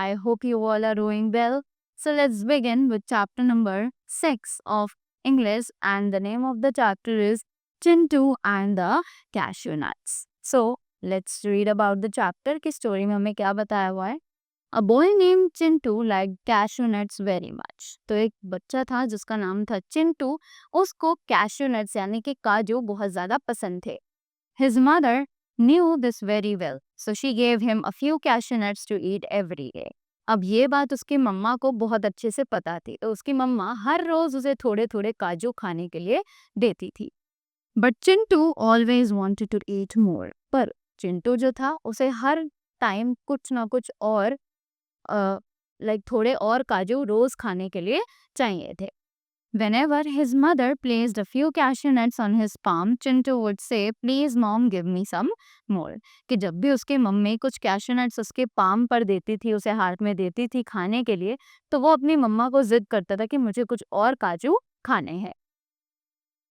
I hope you all are doing well. So let's begin with chapter number 6 of English, and the name of the chapter is Chintu and the Cashew Nuts. So let's read about the chapter की story में हमें क्या बताया हुआ है. A boy named Chintu liked cashew nuts very much. तो एक बच्चा था जिसका नाम था चिंटू, उसको cashew nuts यानी कि काजू बहुत ज़्यादा पसंद थे. His mother knew this very well, so she gave him a few cashew nuts to eat every day. अब ये बात उसकी मम्मा को बहुत अच्छे से पता थी, तो उसकी मम्मा हर रोज उसे थोड़े थोड़े काजू खाने के लिए देती थी. But Chintu always wanted to eat more. पर चिंटू जो था उसे हर टाइम कुछ ना कुछ और थोड़े और काजू रोज खाने के लिए चाहिए थे. Whenever his mother placed a few cashew nuts on his palm, Chintu would say, "Please, mom, give me some more." कि जब भी उसके मम्मी कुछ cashew nuts उसके पाम पर देती थी, उसे हाथ में देती थी खाने के लिए, तो वो अपनी मम्मा को जिद करता था कि मुझे कुछ और काजू खाने हैं.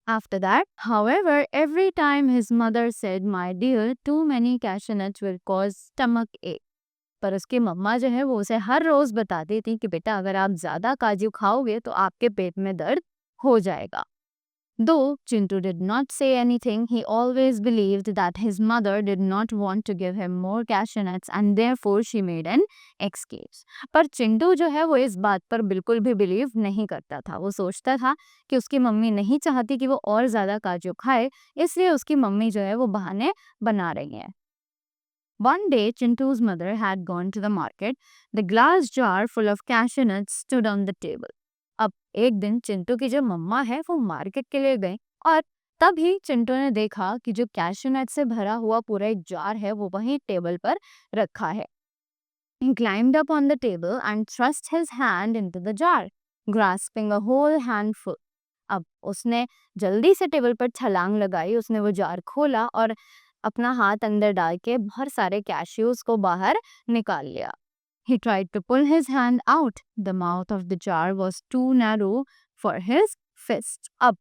After that, however, every time his mother said, "My dear, too many cashew nuts will cause stomach ache." पर उसकी मम्मा जो है वो उसे हर रोज बताती थी कि बेटा अगर आप ज्यादा काजू खाओगे तो आपके पेट में दर्द हो जाएगा. Though Chintu did not say anything, he always believed that his mother did not want to give him more cashew nuts and therefore she made an excuse. पर चिंटू जो है वो इस बात पर बिल्कुल भी बिलीव नहीं करता था. वो सोचता था कि उसकी मम्मी नहीं चाहती कि वो और ज्यादा काजू खाए, इसलिए उसकी मम्मी जो है वो बहाने बना रही है. One day, Chintu's mother had gone to the market. The glass jar full of cashew nuts stood on the table. अब एक दिन चिंटू की जो मम्मा है वो मार्केट के लिए गए और तभी चिंटू ने देखा कि जो कैशू नट से भरा हुआ पूरा एक जार है वो वहीं टेबल पर रखा है. He climbed up on the table and thrust his hand into the jar, grasping a whole handful. अब उसने जल्दी से टेबल पर छलांग लगाई, उसने वो जार खोला और अपना हाथ अंदर डाल के बहुत सारे कैश्यूज को बाहर निकाल लिया. He tried to pull his hand out. The mouth of the jar was too narrow for his fist. अब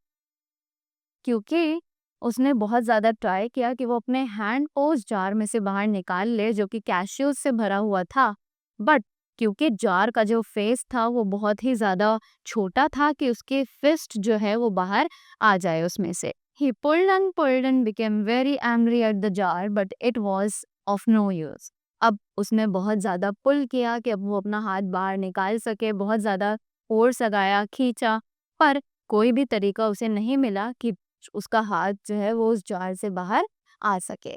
क्योंकि उसने बहुत ज़्यादा ट्राई किया कि वो अपने हैंड को उस जार में से बाहर निकाल ले जो कि कैश्यूज से भरा हुआ था, बट क्योंकि जार का जो फेस था वो बहुत ही ज़्यादा छोटा था कि उसके फिस्ट जो है वो बाहर आ जाए उसमें से. He pulled and became very angry at the jar, but it was of no use. अब उसने बहुत ज़्यादा पुल किया कि अब वो अपना हाथ बाहर निकाल सके, बहुत ज़्यादा फोर्स लगाया, खींचा, पर कोई भी तरीका उसे नहीं मिला कि उसका हाथ जो है वो उस जार से बाहर आ सके.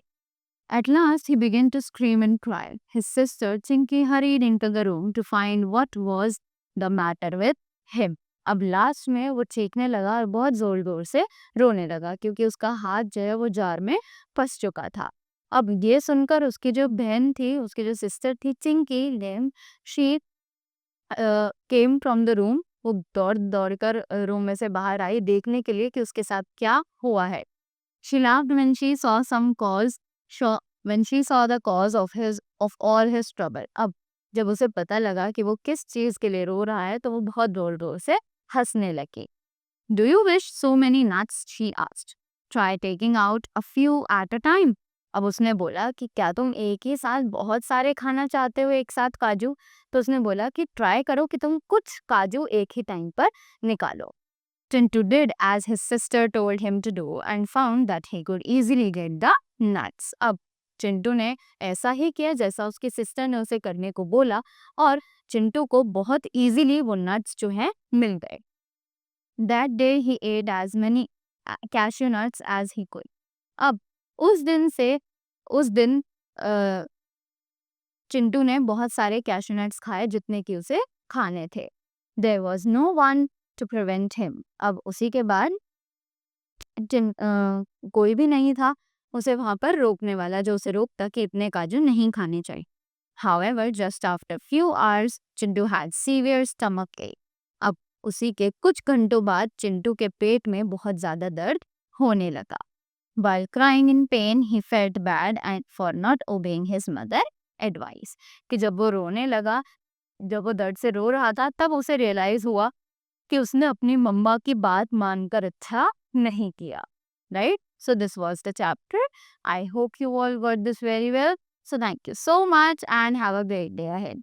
At last, he began to scream and cry. His sister, Chinky, hurried into the room to find what was the matter with him. अब लास्ट में वो चीखने लगा और बहुत जोर जोर से रोने लगा क्योंकि उसका हाथ जो है वो जार में फंस चुका था. अब ये सुनकर उसकी जो बहन थी, उसकी जो सिस्टर थी Chinki, name she came from the room. वो दौड़ दौड़ कर रूम में से बाहर आई देखने के लिए कि उसके साथ क्या हुआ है. She laughed when she saw the cause of all his trouble. अब जब उसे पता लगा कि वो किस चीज के लिए रो रहा है तो वो बहुत जोर जोर से हंसने लगी. Do you wish so many nuts? She asked. Try taking out a few at a time. अब उसने बोला कि क्या तुम एक ही साथ बहुत सारे खाना चाहते हो एक साथ काजू? तो उसने बोला कि ट्राई करो कि तुम कुछ काजू एक ही टाइम पर निकालो. Chintu did as his sister told him to do and found that he could easily get the nuts. अब चिंटू ने ऐसा ही किया जैसा उसकी सिस्टर ने उसे करने को बोला और चिंटू को बहुत इजीली वो नट्स जो हैं मिल गए. That day he ate as many cashew nuts as he could. अब उस दिन चिंटू ने बहुत सारे कैशू नट्स खाए जितने कि उसे खाने थे. There was no one to prevent him. अब उसी के बाद कोई भी नहीं था उसे वहां पर रोकने वाला जो उसे रोकता कि इतने काजू नहीं खाने चाहिए. However, just after few hours, Chintu had severe stomach ache. अब उसी के कुछ घंटों बाद चिंटू के पेट में बहुत ज्यादा दर्द होने लगा. While crying in pain, he felt bad and for not obeying his mother advice. कि जब वो रोने लगा, जब वो दर्द से रो रहा था तब उसे रियलाइज हुआ कि उसने अपनी मम्मा की बात मानकर अच्छा नहीं किया. Right? So this was the chapter. I hope you all got this very well. So thank you so much and have a great day ahead.